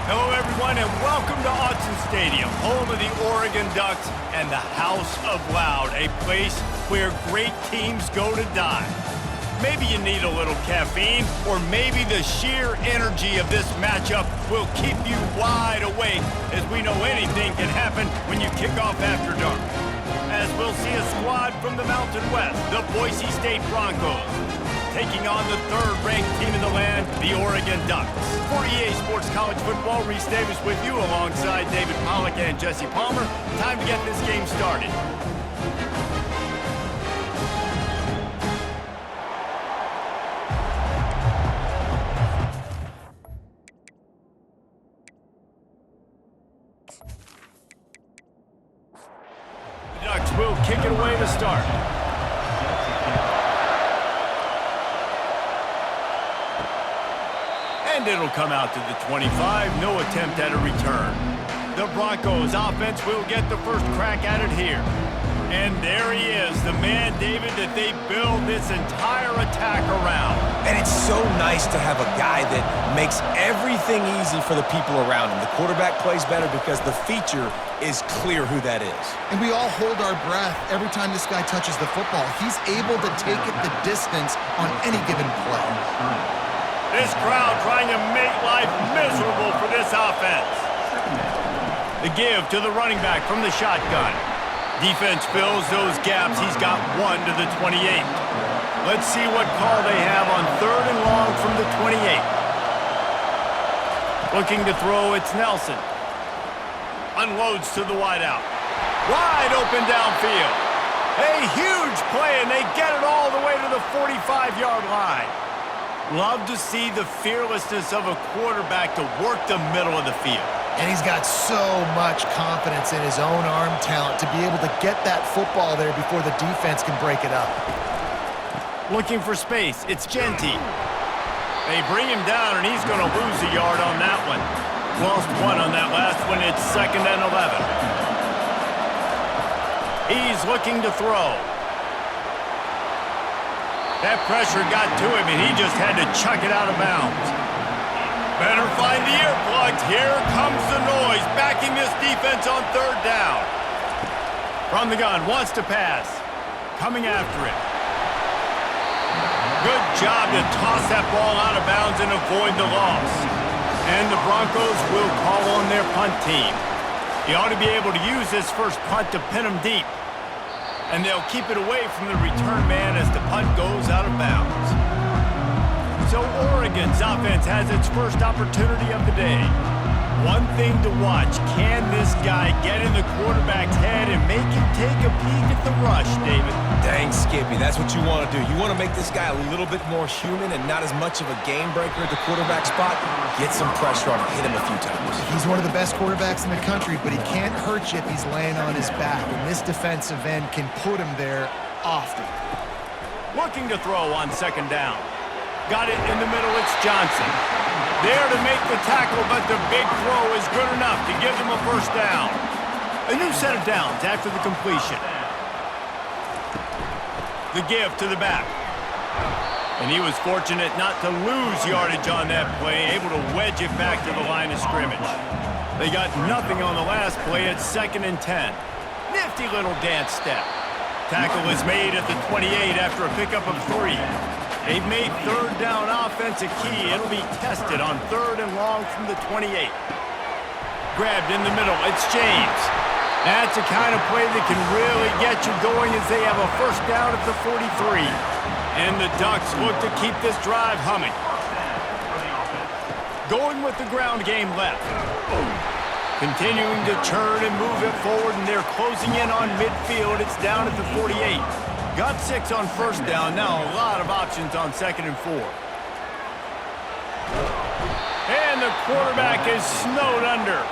Hello, everyone, and welcome to Autzen Stadium, home of the Oregon Ducks and the House of Loud, a place where great teams go to die. Maybe you need a little caffeine, or maybe the sheer energy of this matchup will keep you wide awake, as we know anything can happen when you kick off after dark. As we'll see a squad from the Mountain West, the Boise State Broncos, taking on the third-ranked team in the land, the Oregon Ducks. For EA Sports College Football, Reese Davis with you alongside David Pollack and Jesse Palmer. Time to get this game started. The Ducks will kick it away to start. And it'll come out to the 25, no attempt at a return. The Broncos offense will get the first crack at it here. And there he is, the man, David, that they build this entire attack around. And it's so nice to have a guy that makes everything easy for the people around him. The quarterback plays better because the feature is clear who that is. And we all hold our breath every time this guy touches the football. He's able to take it the distance on any given play. This crowd trying to make life miserable for this offense. The give to the running back from the shotgun. Defense fills those gaps. He's got one to the 28. Let's see what call they have on third and long from the 28. Looking to throw, it's Nelson. Unloads to the wideout. Wide open downfield. A huge play, and they get it all the way to the 45-yard line. Love to see the fearlessness of a quarterback to work the middle of the field. And he's got so much confidence in his own arm talent to be able to get that football there before the defense can break it up. Looking for space, it's Ncaa. They bring him down, and he's going to lose a yard on that one. Lost one on that last one. It's 2nd and 11. He's looking to throw. That pressure got to him, and he just had to chuck it out of bounds. Better find the earplugs. Here comes the noise, backing this defense on third down. From the gun, wants to pass. Coming after it. Good job to toss that ball out of bounds and avoid the loss. And the Broncos will call on their punt team. He ought to be able to use this first punt to pin him deep. And they'll keep it away from the return man as the punt goes out of bounds. So Oregon's offense has its first opportunity of the day. One thing to watch, can this guy get in the quarterback's head and make him take a peek at the rush, David? Dang, Skippy, that's what you want to do. You want to make this guy a little bit more human and not as much of a game breaker at the quarterback spot. Get some pressure on him, hit him a few times. He's one of the best quarterbacks in the country, but he can't hurt you if he's laying on his back. And this defensive end can put him there often. Looking to throw on 2nd down. Got it in the middle, it's Johnson. There to make the tackle, but the big throw is good enough to give them a first down. A new set of downs after the completion. The give to the back. And he was fortunate not to lose yardage on that play, able to wedge it back to the line of scrimmage. They got nothing on the last play. It's 2nd and 10. Nifty little dance step. Tackle is made at the 28 after a pickup of 3. They've made third down offense a key. It'll be tested on third and long from the 28. Grabbed in the middle. It's James. That's a kind of play that can really get you going as they have a first down at the 43. And the Ducks look to keep this drive humming. Going with the ground game left. Continuing to churn and move it forward, and they're closing in on midfield. It's down at the 48. Got 6 on first down. Now a lot of options on 2nd and 4. And the quarterback is snowed under.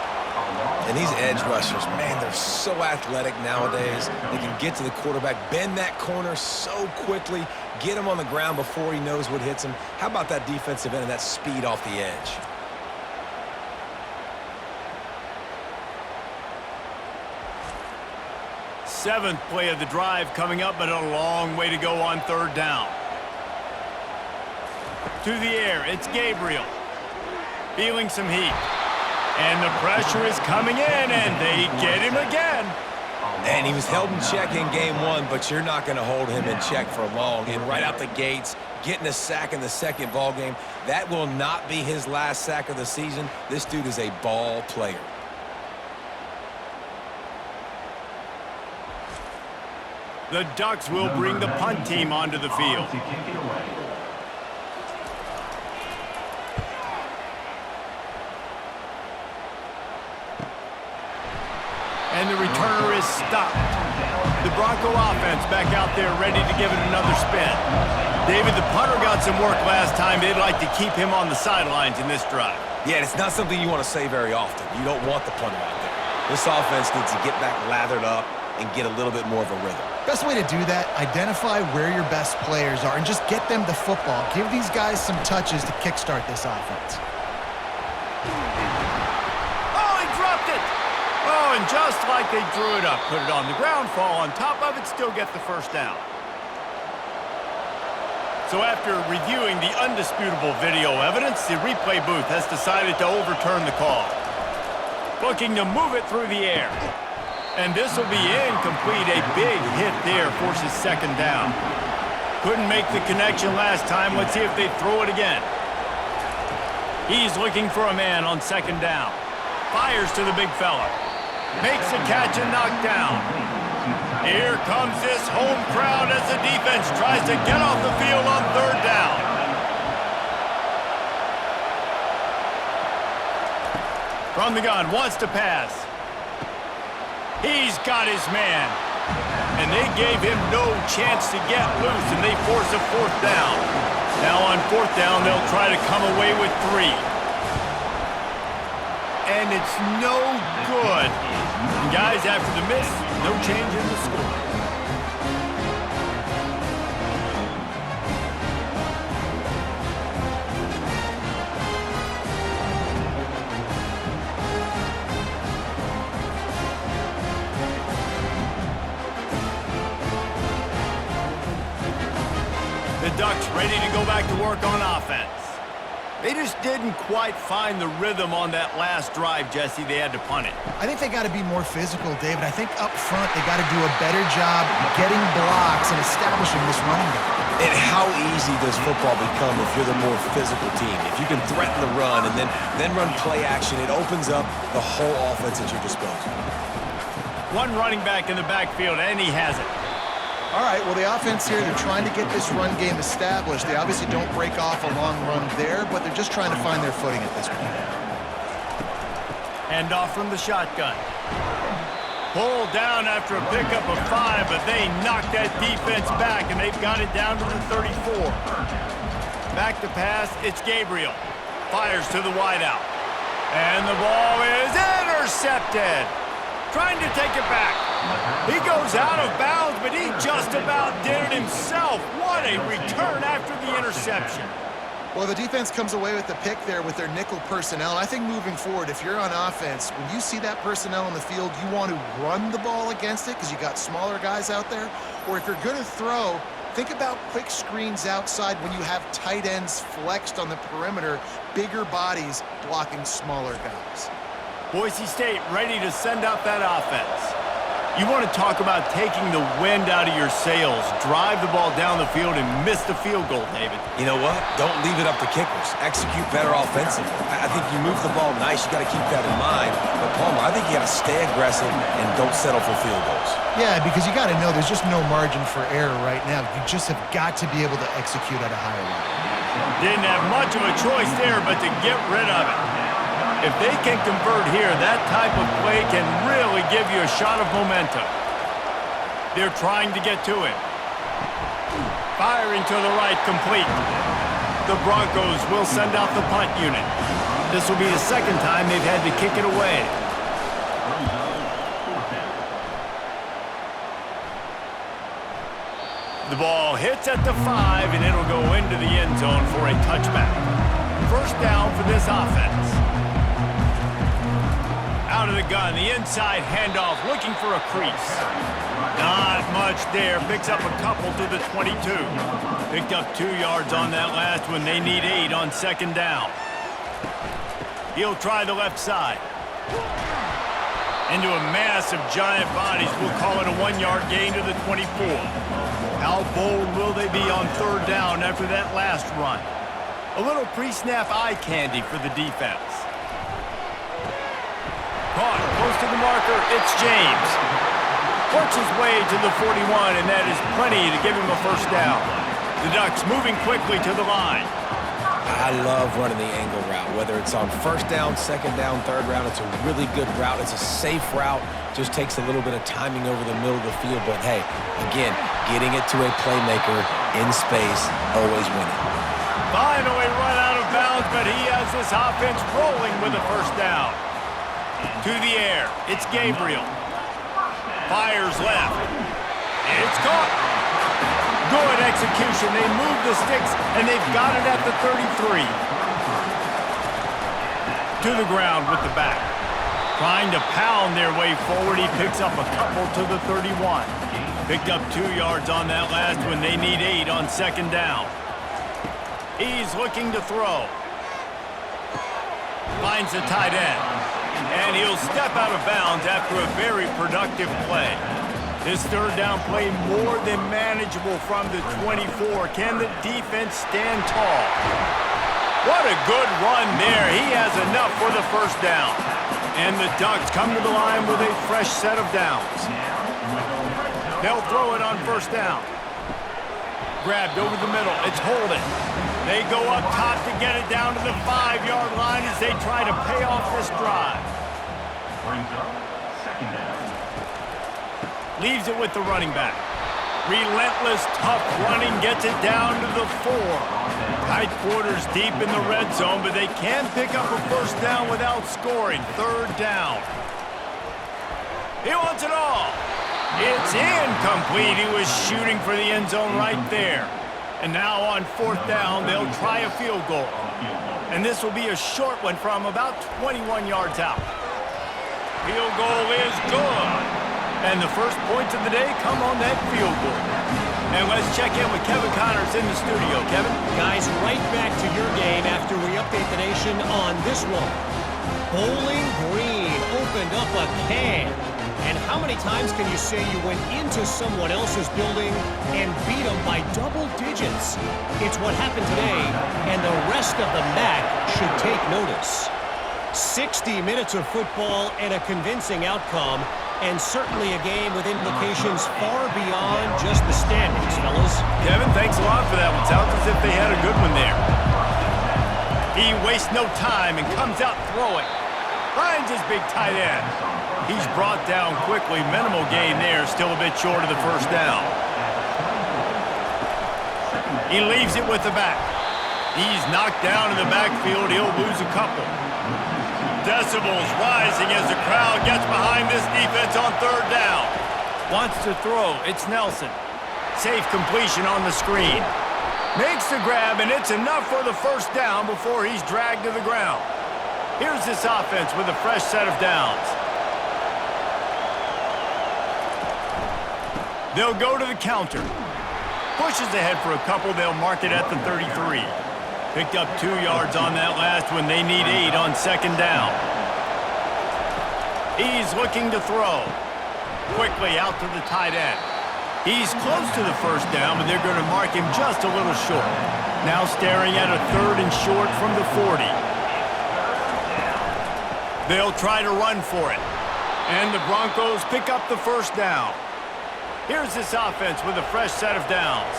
And these edge rushers, man, they're so athletic nowadays. They can get to the quarterback, bend that corner so quickly, get him on the ground before he knows what hits him. How about that defensive end and that speed off the edge? Seventh play of the drive coming up, but a long way to go on third down. To the air, it's Gabriel. Feeling some heat. And the pressure is coming in, and they get him again. And he was held in check in game one, but you're not going to hold him in check for long. And right out the gates, getting a sack in the second ball game, that will not be his last sack of the season. This dude is a ball player. The Ducks will bring the punt team onto the field. And the returner is stopped. The Bronco offense back out there ready to give it another spin. David, the punter got some work last time. They'd like to keep him on the sidelines in this drive. Yeah, it's not something you want to say very often. You don't want the punter out there. This offense needs to get back lathered up and get a little bit more of a rhythm. Best way to do that, identify where your best players are and just get them the football. Give these guys some touches to kickstart this offense. Oh, he dropped it! Oh, and just like they drew it up, put it on the ground, fall on top of it, still get the first down. So after reviewing the undisputable video evidence, the replay booth has decided to overturn the call. Looking to move it through the air. And this will be incomplete. A big hit there forces second down. Couldn't make the connection last time. Let's see if they throw it again. He's looking for a man on second down. Fires to the big fella. Makes a catch and knocked down. Here comes this home crowd as the defense tries to get off the field on third down. From the gun, wants to pass. He's got his man. And they gave him no chance to get loose, and they force a fourth down. Now on fourth down, they'll try to come away with 3. And it's no good. And guys, after the miss, no change in the score. The Ducks ready to go back to work on offense. They just didn't quite find the rhythm on that last drive, Jesse. They had to punt it. I think they got to be more physical, David. I think up front they got to do a better job getting blocks and establishing this running game. And how easy does football become if you're the more physical team? If you can threaten the run and then run play action, it opens up the whole offense at your disposal. One running back in the backfield, and he has it. All right, well, the offense here, they're trying to get this run game established. They obviously don't break off a long run there, but they're just trying to find their footing at this point. Hand off from the shotgun. Pulled down after a pickup of 5, but they knocked that defense back, and they've got it down to the 34. Back to pass, it's Gabriel. Fires to the wideout. And the ball is intercepted. Trying to take it back. He goes out of bounds, but he just about did it himself. What a return after the interception. Well, the defense comes away with the pick there with their nickel personnel. And I think moving forward, if you're on offense, when you see that personnel on the field, you want to run the ball against it because you got smaller guys out there. Or if you're going to throw, think about quick screens outside when you have tight ends flexed on the perimeter, bigger bodies blocking smaller guys. Boise State ready to send out that offense. You want to talk about taking the wind out of your sails. Drive the ball down the field and miss the field goal, David. You know what? Don't leave it up to kickers. Execute better offensively. I think you move the ball nice. You got to keep that in mind. But, Palmer, I think you got to stay aggressive and don't settle for field goals. Yeah, because you got to know there's just no margin for error right now. You just have got to be able to execute at a higher level. Didn't have much of a choice there but to get rid of it. If they can convert here, that type of play can really give you a shot of momentum. They're trying to get to him. Firing to the right, complete. The Broncos will send out the punt unit. This will be the second time they've had to kick it away. The ball hits at the 5, and it'll go into the end zone for a touchback. First down for this offense. Out of the gun, the inside handoff, looking for a crease. Not much there, picks up a couple to the 22. Picked up 2 yards on that last one. They need 8 on second down. He'll try the left side. Into a mass of giant bodies. We'll call it a 1-yard gain to the 24. How bold will they be on third down after that last run? A little pre-snap eye candy for the defense. Caught close to the marker. It's James. Works his way to the 41, and that is plenty to give him a first down. The Ducks moving quickly to the line. I love running the angle route, whether it's on first down, second down, third round. It's a really good route. It's a safe route. Just takes a little bit of timing over the middle of the field. But, hey, again, getting it to a playmaker in space, always winning. Finally run out of bounds, but he has this offense rolling with a first down. To the air. It's Gabriel. Fires left. It's caught. Good execution. They move the sticks, and they've got it at the 33. To the ground with the back. Trying to pound their way forward. He picks up a couple to the 31. Picked up 2 yards on that last one. They need 8 on second down. He's looking to throw. Finds the tight end. And he'll step out of bounds after a very productive play. This third down play more than manageable from the 24. Can the defense stand tall? What a good run there. He has enough for the first down. And the Ducks come to the line with a fresh set of downs. They'll throw it on first down. Grabbed over the middle. It's Holden. They go up top to get it down to the 5-yard line as they try to pay off this drive. Brings up second down. Leaves it with the running back. Relentless, tough running gets it down to the 4. Tight quarters deep in the red zone, but they can pick up a first down without scoring. Third down. He wants it all. It's incomplete. He was shooting for the end zone right there. And now on fourth down, they'll try a field goal. And this will be a short one from about 21 yards out. Field goal is good. And the first points of the day come on that field goal. And let's check in with Kevin Connors in the studio. Kevin? Guys, right back to your game after we update the nation on this one. Bowling Green opened up a can. And how many times can you say you went into someone else's building and beat them by double digits? It's what happened today, and the rest of the MAC should take notice. 60 minutes of football and a convincing outcome, and certainly a game with implications far beyond just the standings, fellas. Kevin, thanks a lot for that one. Sounds as if they had a good one there. He wastes no time and comes out throwing. Finds his big tight end. He's brought down quickly. Minimal gain there. Still a bit short of the first down. He leaves it with the back. He's knocked down in the backfield. He'll lose a couple. Decibels rising as the crowd gets behind this defense on third down. Wants to throw. It's Nelson. Safe completion on the screen. Makes the grab, and it's enough for the first down before he's dragged to the ground. Here's this offense with a fresh set of downs. They'll go to the counter. Pushes ahead for a couple. They'll mark it at the 33. Picked up 2 yards on that last one. They need 8 on second down. He's looking to throw. Quickly out to the tight end. He's close to the first down, but they're going to mark him just a little short. Now staring at a 3rd and short from the 40. They'll try to run for it. And the Broncos pick up the first down. Here's this offense with a fresh set of downs.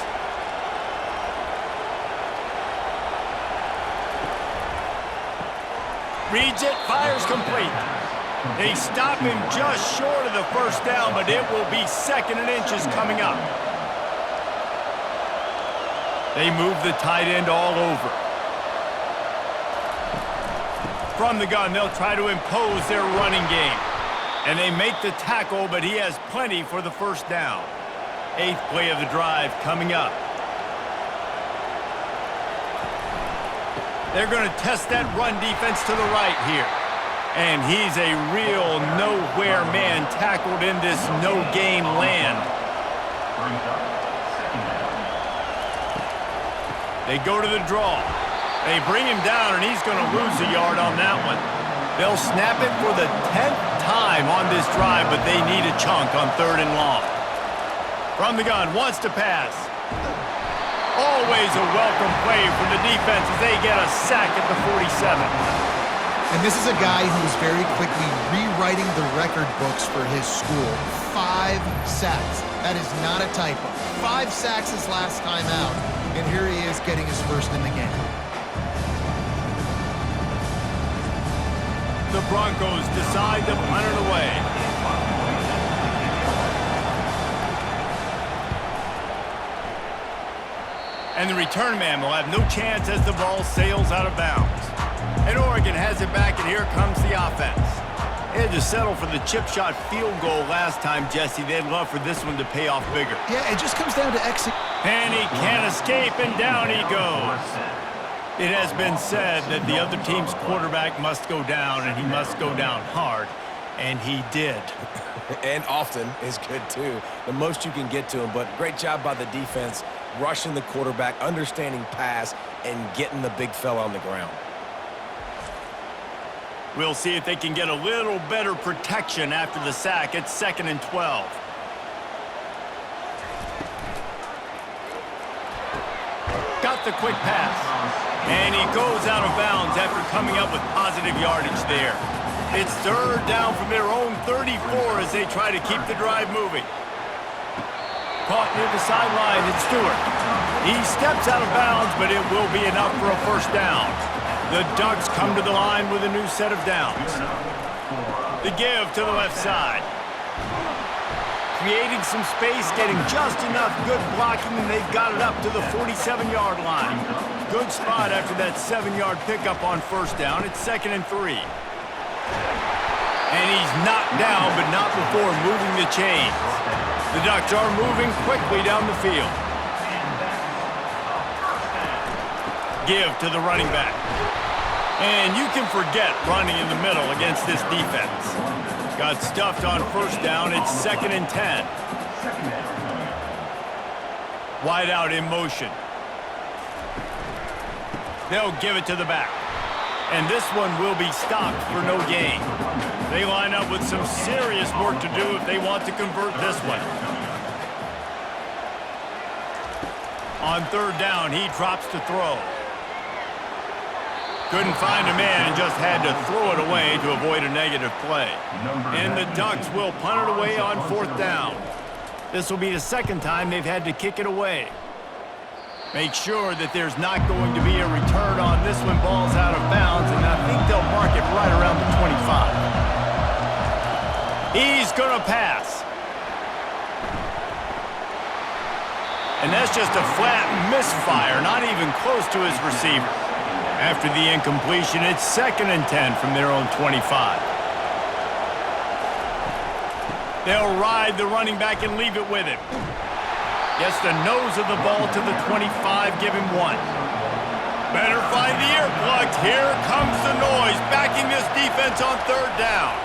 Reads it, fires complete. They stop him just short of the first down, but it will be 2nd and inches coming up. They move the tight end all over. From the gun, they'll try to impose their running game. And they make the tackle, but he has plenty for the first down. 8th play of the drive coming up. They're going to test that run defense to the right here. And he's a real nowhere man tackled in this no-gain land. They go to the draw. They bring him down, and he's going to lose a yard on that one. They'll snap it for the 10th time on this drive, but they need a chunk on 3rd and long. From the gun, wants to pass. Always a welcome play from the defense as they get a sack at the 47. And this is a guy who is very quickly rewriting the record books for his school. 5 sacks. That is not a typo. 5 sacks his last time out, and here he is getting his first in the game. The Broncos decide to punt it away. And the return man will have no chance as the ball sails out of bounds. And Oregon has it back, and here comes the offense. They had to settle for the chip shot field goal last time, Jesse. They'd love for this one to pay off bigger. Yeah, it just comes down to execution. And he can't escape, and down he goes. It has been said that the other team's quarterback must go down, and he must go down hard. And he did. And often is good, too. The most you can get to him, but great job by the defense, rushing the quarterback, understanding pass, and getting the big fella on the ground. We'll see if they can get a little better protection after the sack. It's 2nd and 12. Got the quick pass. And he goes out of bounds after coming up with positive yardage there. It's 3rd down from their own 34 as they try to keep the drive moving. Caught near the sideline, it's Stewart. He steps out of bounds, but it will be enough for a first down. The Ducks come to the line with a new set of downs. The give to the left side. Creating some space, getting just enough good blocking, and they've got it up to the 47-yard line. Good spot after that 7-yard pickup on first down. It's 2nd and 3. And he's knocked down, but not before moving the chains. The Ducks are moving quickly down the field. Give to the running back. And you can forget running in the middle against this defense. Got stuffed on first down. It's 2nd and 10. Wide out in motion. They'll give it to the back. And this one will be stopped for no gain. They line up with some serious work to do if they want to convert this one. On 3rd down, he drops to throw. Couldn't find a man and just had to throw it away to avoid a negative play. And the Ducks will punt it away on 4th down. This will be the 2nd time they've had to kick it away. Make sure that there's not going to be a return on this one. Ball's out of bounds, and I think they'll mark it right around the 25. He's going to pass. And that's just a flat misfire, not even close to his receiver. After the incompletion, it's 2nd and 10 from their own 25. They'll ride the running back and leave it with him. Gets the nose of the ball to the 25, give him 1. Better find the earplugs. Here comes the noise, backing this defense on 3rd down.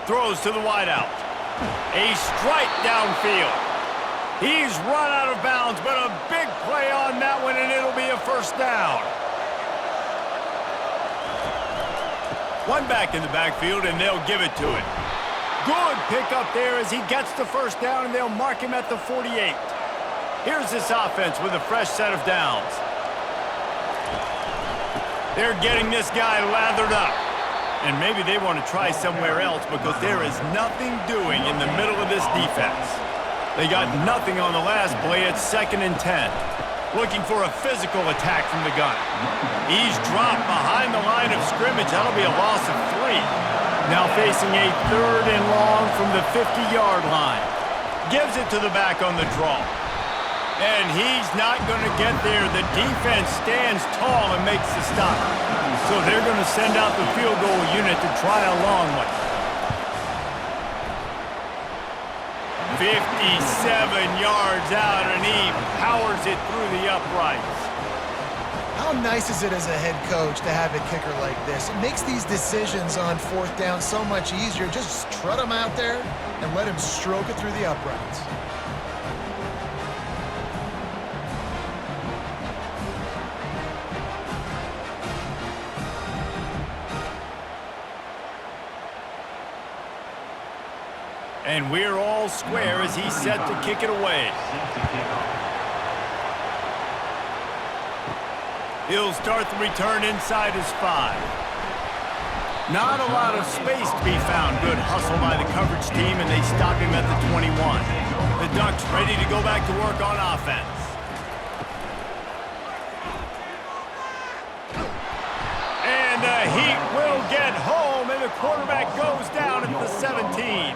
Throws to the wideout. A strike downfield. He's run out of bounds, but a big play on that one, and it'll be a first down. One back in the backfield, and they'll give it to him. Good pickup there as he gets the first down, and they'll mark him at the 48. Here's this offense with a fresh set of downs. They're getting this guy lathered up. And maybe they want to try somewhere else because there is nothing doing in the middle of this defense. They got nothing on the last play. It's 2nd and 10. Looking for a physical attack from the gun. He's dropped behind the line of scrimmage. That'll be a loss of 3. Now facing a 3rd and long from the 50-yard line. Gives it to the back on the draw. And he's not going to get there. The defense stands tall and makes the stop. So they're going to send out the field goal unit to try a long one. 57 yards out, and he powers it through the uprights. How nice is it as a head coach to have a kicker like this? It makes these decisions on 4th down so much easier. Just strut him out there and let him stroke it through the uprights. And we're all square as he's set to kick it away. He'll start the return inside his 5. Not a lot of space to be found. Good hustle by the coverage team, and they stop him at the 21. The Ducks ready to go back to work on offense. And the Heat will get home, and the quarterback goes down at the 17.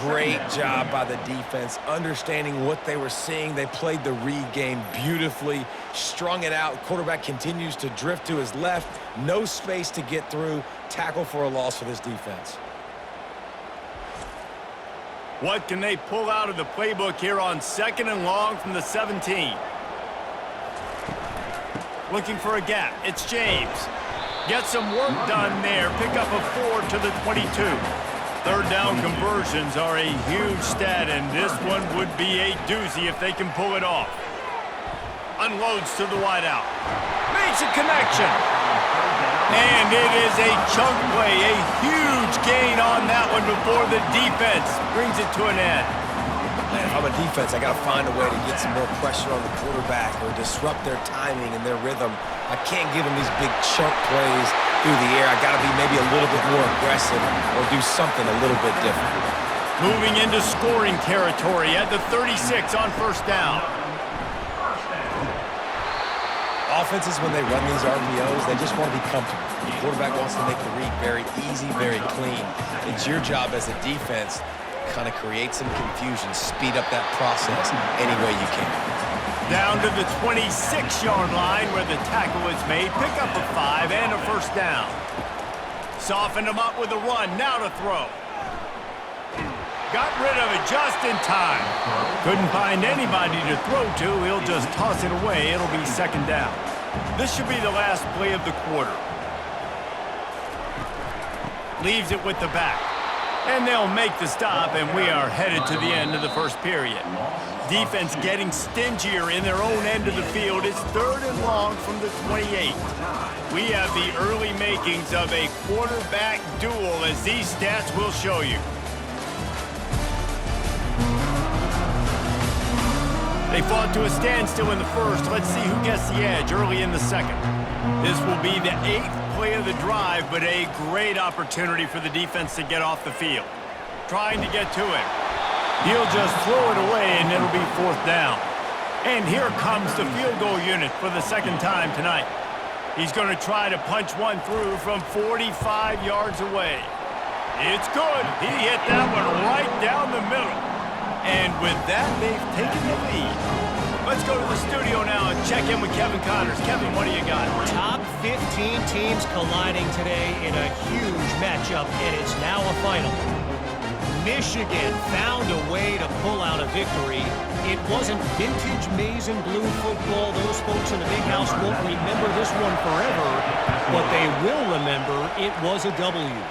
Great job by the defense, understanding what they were seeing. They played the read game beautifully, strung it out. Quarterback continues to drift to his left. No space to get through. Tackle for a loss for this defense. What can they pull out of the playbook here on 2nd and long from the 17? Looking for a gap. It's James. Get some work done there. Pick up a 4 to the 22. Third down conversions are a huge stat, and this one would be a doozy if they can pull it off. Unloads to the wideout. Makes a connection. And it is a chunk play, a huge gain on that one before the defense brings it to an end. Man, if I'm a defense, I got to find a way to get some more pressure on the quarterback or disrupt their timing and their rhythm. I can't give them these big chunk plays through the air. I got to be maybe a little bit more aggressive or do something a little bit different. Moving into scoring territory at the 36 on 1st down. Offenses, when they run these RPOs, they just want to be comfortable. The quarterback wants to make the read very easy, very clean. It's your job as a defense to kind of create some confusion, speed up that process any way you can. Down to the 26-yard line where the tackle is made. Pick up a 5 and a 1st down. Softened him up with a run. Now to throw. Got rid of it just in time. Couldn't find anybody to throw to. He'll just toss it away. It'll be 2nd down. This should be the last play of the quarter. Leaves it with the back. And they'll make the stop, and we are headed to the end of the 1st period. Defense getting stingier in their own end of the field. It's 3rd and long from the 28. We have the early makings of a quarterback duel, as these stats will show you. They fought to a standstill in the 1st. Let's see who gets the edge early in the 2nd. This will be the 8th play of the drive, but a great opportunity for the defense to get off the field. Trying to get to him. He'll just throw it away, and it'll be 4th down. And here comes the field goal unit for the 2nd time tonight. He's going to try to punch one through from 45 yards away. It's good. He hit that one right down the middle. And with that, they've taken the lead. Let's go to the studio now and check in with Kevin Connors. Kevin, what do you got? Top 15 teams colliding today in a huge matchup, and it's now a final. Michigan found a way to pull out a victory. It wasn't vintage maize and blue football. Those folks in the big house won't remember this one forever, but they will remember it was a W.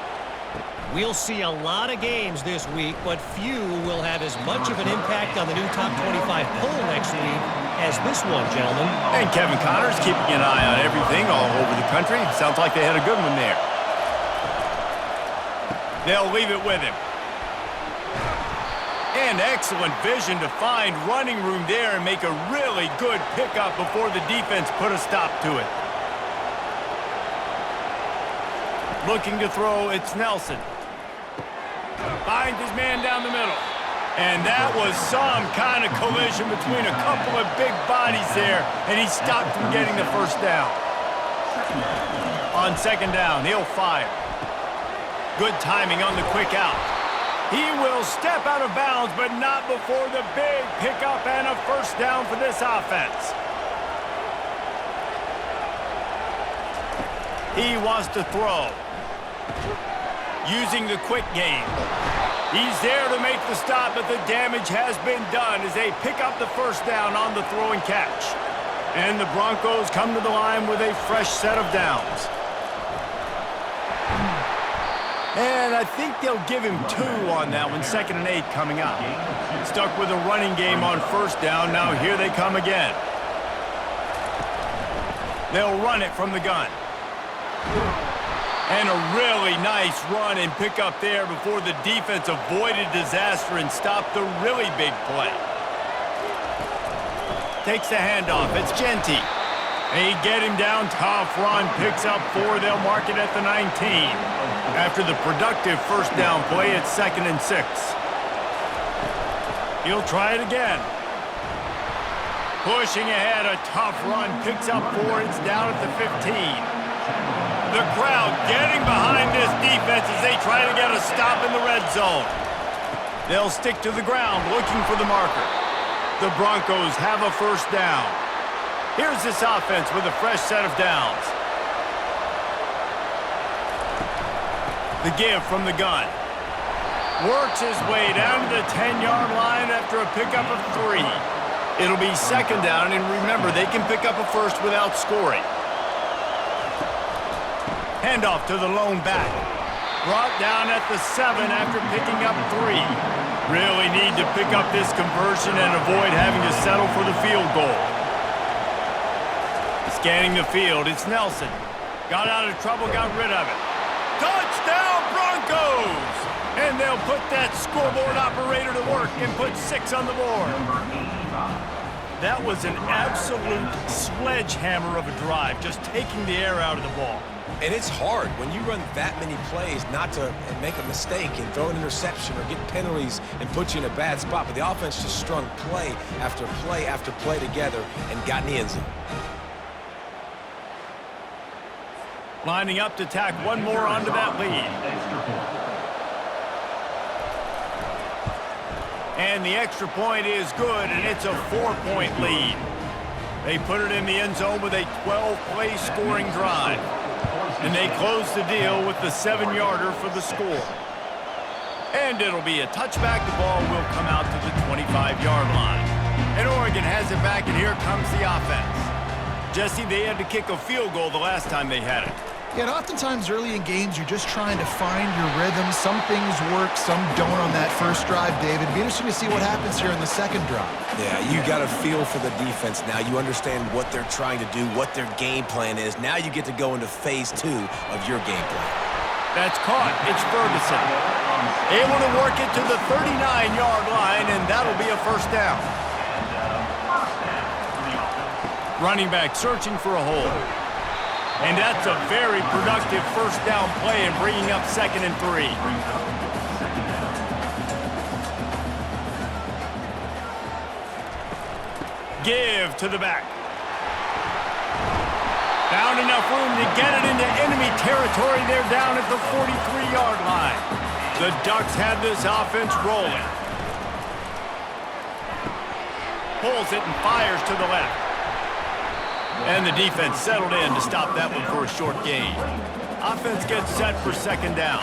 We'll see a lot of games this week, but few will have as much of an impact on the new top 25 poll next week as this one, gentlemen. And Kevin Connors keeping an eye on everything all over the country. Sounds like they had a good one there. They'll leave it with him. And excellent vision to find running room there and make a really good pickup before the defense put a stop to it. Looking to throw, it's Nelson. Finds his man down the middle. And that was some kind of collision between a couple of big bodies there, and he stopped from getting the 1st down. On 2nd down, he'll fire. Good timing on the quick out. He will step out of bounds, but not before the big pickup and a 1st down for this offense. He wants to throw. Using the quick game. He's there to make the stop, but the damage has been done as they pick up the 1st down on the throw and catch. And the Broncos come to the line with a fresh set of downs. And I think they'll give him 2 on that one, 2nd and 8 coming up. Stuck with a running game on 1st down. Now here they come again. They'll run it from the gun. And a really nice run and pick up there before the defense avoided disaster and stopped the really big play. Takes the handoff. It's Ncaa. They get him down. Tough run. Picks up 4. They'll mark it at the 19. After the productive first down play, it's 2nd and 6. He'll try it again. Pushing ahead. A tough run. Picks up 4. It's down at the 15. The crowd getting behind this defense as they try to get a stop in the red zone. They'll stick to the ground looking for the marker. The Broncos have a first down. Here's this offense with a fresh set of downs. The give from the gun. Works his way down to the 10-yard line after a pickup of 3. It'll be 2nd down, and remember, they can pick up a first without scoring. Handoff to the lone back. Brought down at the 7 after picking up 3. Really need to pick up this conversion and avoid having to settle for the field goal. Scanning the field, it's Nelson. Got out of trouble, got rid of it. Touchdown Broncos! And they'll put that scoreboard operator to work and put 6 on the board. That was an absolute sledgehammer of a drive, just taking the air out of the ball. And it's hard when you run that many plays not to make a mistake and throw an interception or get penalties and put you in a bad spot. But the offense just strung play after play after play together and got in the end zone. Lining up to tack one more onto that lead. And the extra point is good, and it's a 4-point lead. They put it in the end zone with a 12-play scoring drive. And they close the deal with the 7-yarder for the score. And it'll be a touchback. The ball will come out to the 25-yard line. And Oregon has it back, and here comes the offense. Jesse, they had to kick a field goal the last time they had it. Yeah, and oftentimes early in games, you're just trying to find your rhythm. Some things work, some don't on that first drive, David. It'd be interesting to see what happens here in the second drive. Yeah, you got a feel for the defense now. You understand what they're trying to do, what their game plan is. Now you get to go into phase 2 of your game plan. That's caught. It's Ferguson. Able to work it to the 39-yard line, and that'll be a first down. Running back searching for a hole. And that's a very productive first down play and bringing up 2nd and 3. Give to the back. Found enough room to get it into enemy territory. They're down at the 43-yard line. The Ducks have this offense rolling. Pulls it and fires to the left. And the defense settled in to stop that one for a short gain. Offense gets set for 2nd down.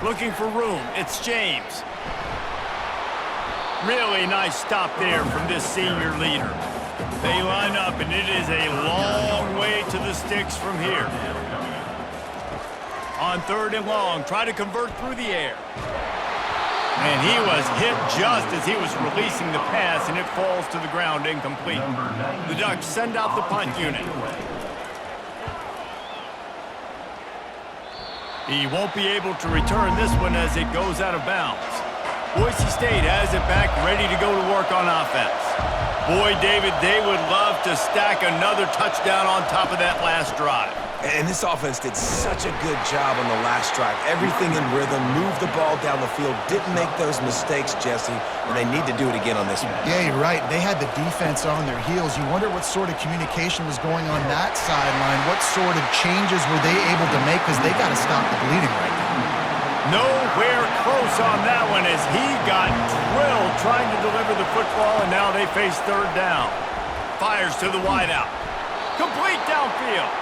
Looking for room. It's James. Really nice stop there from this senior leader. They line up, and it is a long way to the sticks from here. On 3rd and long, try to convert through the air. And he was hit just as he was releasing the pass, and it falls to the ground incomplete. The Ducks send out the punt unit. He won't be able to return this one as it goes out of bounds. Boise State has it back, ready to go to work on offense. Boy, David, they would love to stack another touchdown on top of that last drive. And this offense did such a good job on the last drive. Everything in rhythm, moved the ball down the field, didn't make those mistakes, Jesse, and they need to do it again on this one. Yeah, you're right. They had the defense on their heels. You wonder what sort of communication was going on that sideline. What sort of changes were they able to make, because they got to stop the bleeding right now. Nowhere close on that one as he got drilled trying to deliver the football, and now they face 3rd down. Fires to the wideout. Complete downfield.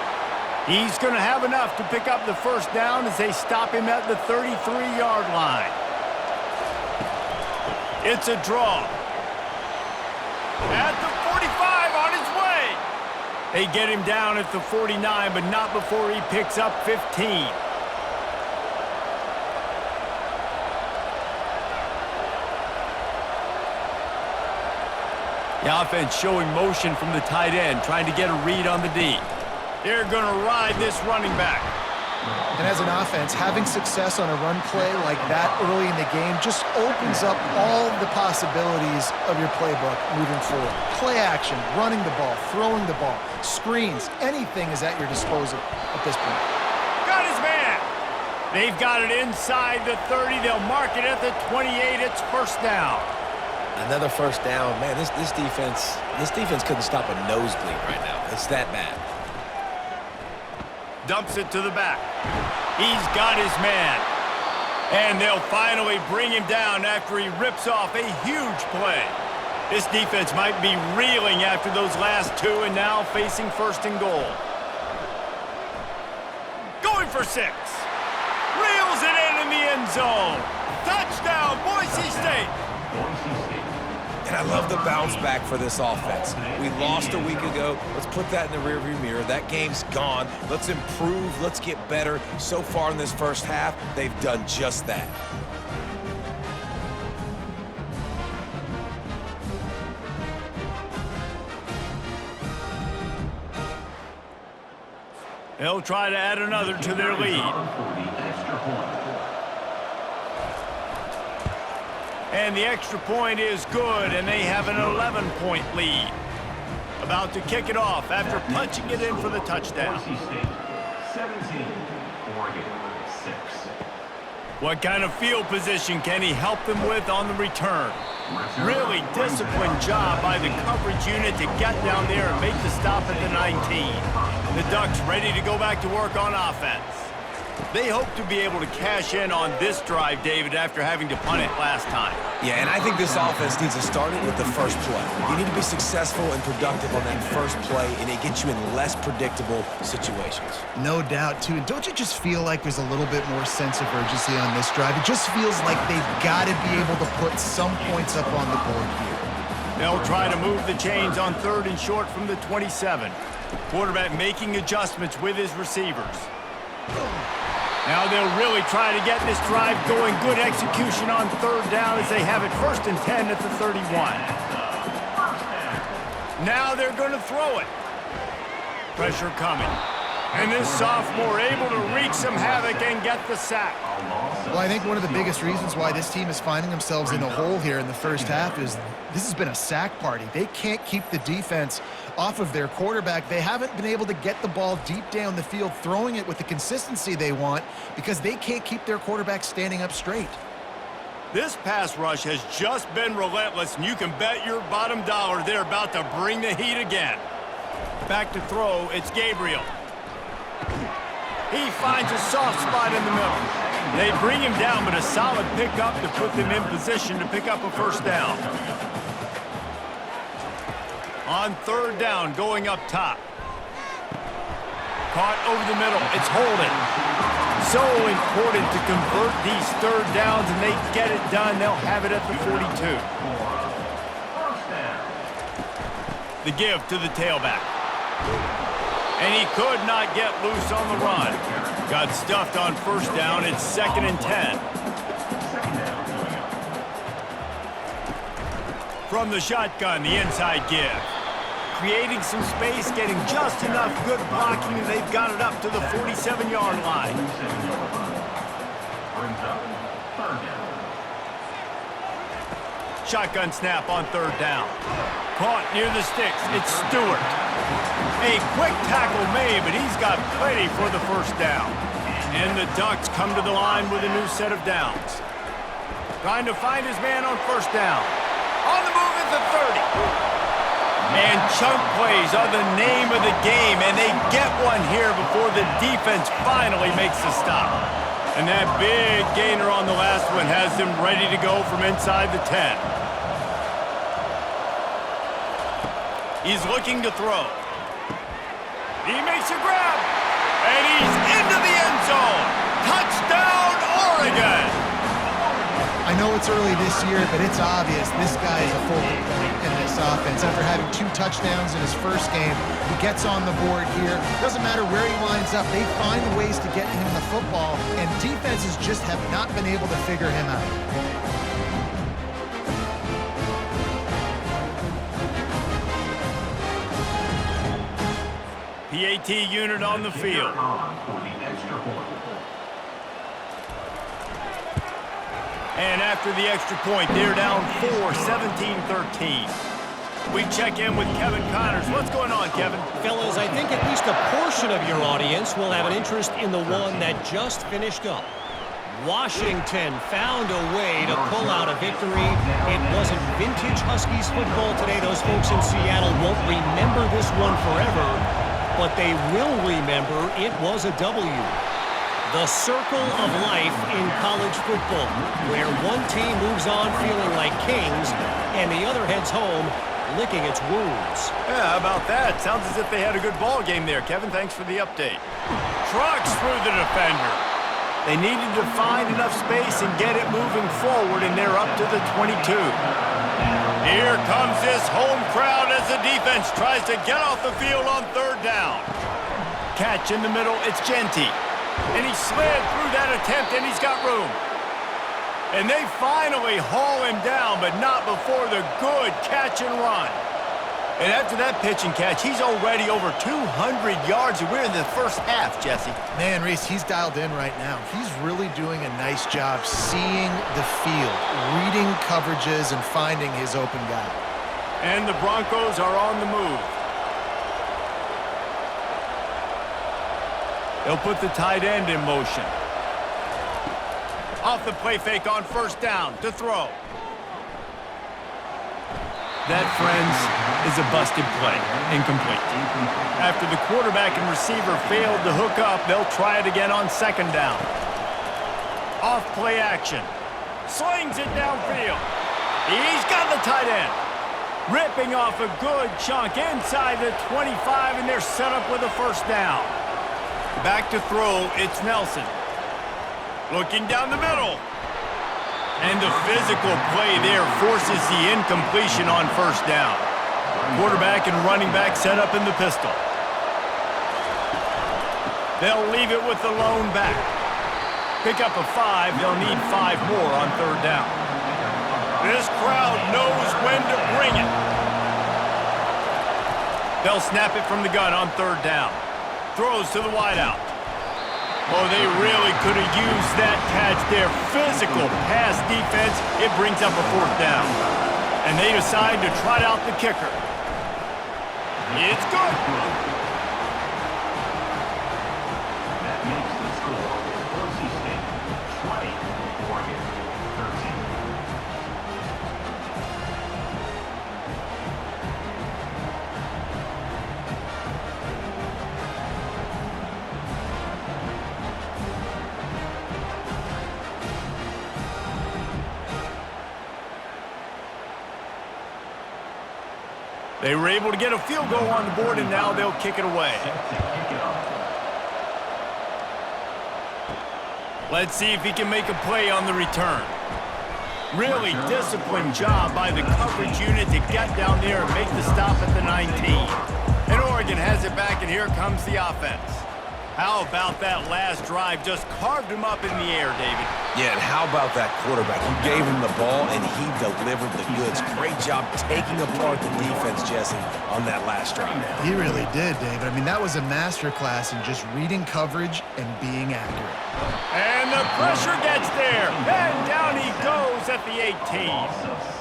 He's going to have enough to pick up the first down as they stop him at the 33-yard line. It's a draw. At the 45, on his way. They get him down at the 49, but not before he picks up 15. The offense showing motion from the tight end, trying to get a read on the D. They're going to ride this running back. And as an offense, having success on a run play like that early in the game just opens up all the possibilities of your playbook moving forward. Play action, running the ball, throwing the ball, screens, anything is at your disposal at this point. Got his man. They've got it inside the 30. They'll mark it at the 28. It's first down. Another first down. Man, this defense couldn't stop a nosebleed right now. It's that bad. Dumps it to the back. He's got his man. And they'll finally bring him down after he rips off a huge play. This defense might be reeling after those last two and now facing first and goal. Going for 6. Reels it in the end zone. Touchdown, Boise State. And I love the bounce back for this offense. We lost a week ago. Let's put that in the rearview mirror. That game's gone. Let's improve. Let's get better. So far in this first half, they've done just that. They'll try to add another to their lead. And the extra point is good, and they have an 11-point lead. About to kick it off after punching it in for the touchdown. 17, Oregon 6. What kind of field position can he help them with on the return? Really disciplined job by the coverage unit to get down there and make the stop at the 19. The Ducks ready to go back to work on offense. They hope to be able to cash in on this drive, David, after having to punt it last time. Yeah, and I think this offense needs to start it with the first play. You need to be successful and productive on that first play, and it gets you in less predictable situations. No doubt, too. And don't you just feel like there's a little bit more sense of urgency on this drive? It just feels like they've got to be able to put some points up on the board here. They'll try to move the chains on 3rd and short from the 27. Quarterback making adjustments with his receivers. Now they'll really try to get this drive going. Good execution on 3rd down as they have it 1st and 10 at the 31. Now they're going to throw it. Pressure coming. And this sophomore able to wreak some havoc and get the sack. Well, I think one of the biggest reasons why this team is finding themselves in a hole here in the first half is this has been a sack party. They can't keep the defense off of their quarterback. They haven't been able to get the ball deep down the field, throwing it with the consistency they want because they can't keep their quarterback standing up straight. This pass rush has just been relentless, and you can bet your bottom dollar they're about to bring the heat again. Back to throw, it's Gabriel. He finds a soft spot in the middle. They bring him down, but a solid pickup to put them in position to pick up a first down. On 3rd down, going up top. Caught over the middle. It's holding. So important to convert these 3rd downs, and they get it done. They'll have it at the 42. The give to the tailback. And he could not get loose on the run. Got stuffed on 1st down. It's 2nd and 10. From the shotgun, the inside give. Creating some space, getting just enough good blocking, and they've got it up to the 47-yard line. Shotgun snap on 3rd down. Caught near the sticks. It's Stewart. A quick tackle made, but he's got plenty for the first down. And the Ducks come to the line with a new set of downs. Trying to find his man on 1st down. On the move at the 30. And chunk plays are the name of the game, and they get one here before the defense finally makes the stop. And that big gainer on the last one has them ready to go from inside the 10. He's looking to throw. He makes a grab, and he's into the end zone. Touchdown, Oregon! I know it's early this year, but it's obvious this guy is a focal point in this offense. After having 2 touchdowns in his first game, he gets on the board here. Doesn't matter where he lines up, they find ways to get him the football, and defenses just have not been able to figure him out. PAT unit on the field. For the extra point. And after the extra point, they're down 4, 17-13. We check in with Kevin Connors. What's going on, Kevin? Fellas, I think at least a portion of your audience will have an interest in the one that just finished up. Washington found a way to pull out a victory. It wasn't vintage Huskies football today. Those folks in Seattle won't remember this one forever, but they will remember it was a W. The circle of life in college football, where one team moves on feeling like kings and the other heads home licking its wounds. Yeah, how about that? Sounds as if they had a good ball game there, Kevin. Thanks for the update. Trucks through the defender. They needed to find enough space and get it moving forward, and they're up to the 22. Here comes this home crowd as the defense tries to get off the field on third down. Catch in the middle, it's Ncaa. And he slid through that attempt, and he's got room. And they finally haul him down, but not before the good catch and run. And after that pitch and catch, he's already over 200 yards, and we're in the first half, Jesse. Man, Reese, he's dialed in right now. He's really doing a nice job seeing the field, reading coverages, and finding his open guy. And the Broncos are on the move. They'll put the tight end in motion. Off the play fake on first down to throw. That, friends, is a busted play. Incomplete. After the quarterback and receiver failed to hook up, they'll try it again on second down. Off play action. Slings it downfield. He's got the tight end. Ripping off a good chunk inside the 25, and they're set up with a first down. Back to throw, it's Nelson. Looking down the middle. And the physical play there forces the incompletion on first down. Quarterback and running back set up in the pistol. They'll leave it with the lone back. Pick up a 5. They'll need 5 more on third down. This crowd knows when to bring it. They'll snap it from the gun on third down. Throws to the wideout. Oh, they really could have used that catch there. Physical pass defense. It brings up a fourth down. And they decide to trot out the kicker. It's good. That makes the score Boise State 20, Oregon 13. They were able to get a field goal on the board, and now they'll kick it away. Let's see if he can make a play on the return. Really disciplined job by the coverage unit to get down there and make the stop at the 19. And Oregon has it back, and here comes the offense. How about that last drive? Just carved him up in the air, David. Yeah, and how about that quarterback? You gave him the ball, and he delivered the goods. Great job taking apart the defense, Jesse, on that last drive. He really did, David. I mean, that was a masterclass in just reading coverage and being accurate. And the pressure gets there. And down he goes at the 18.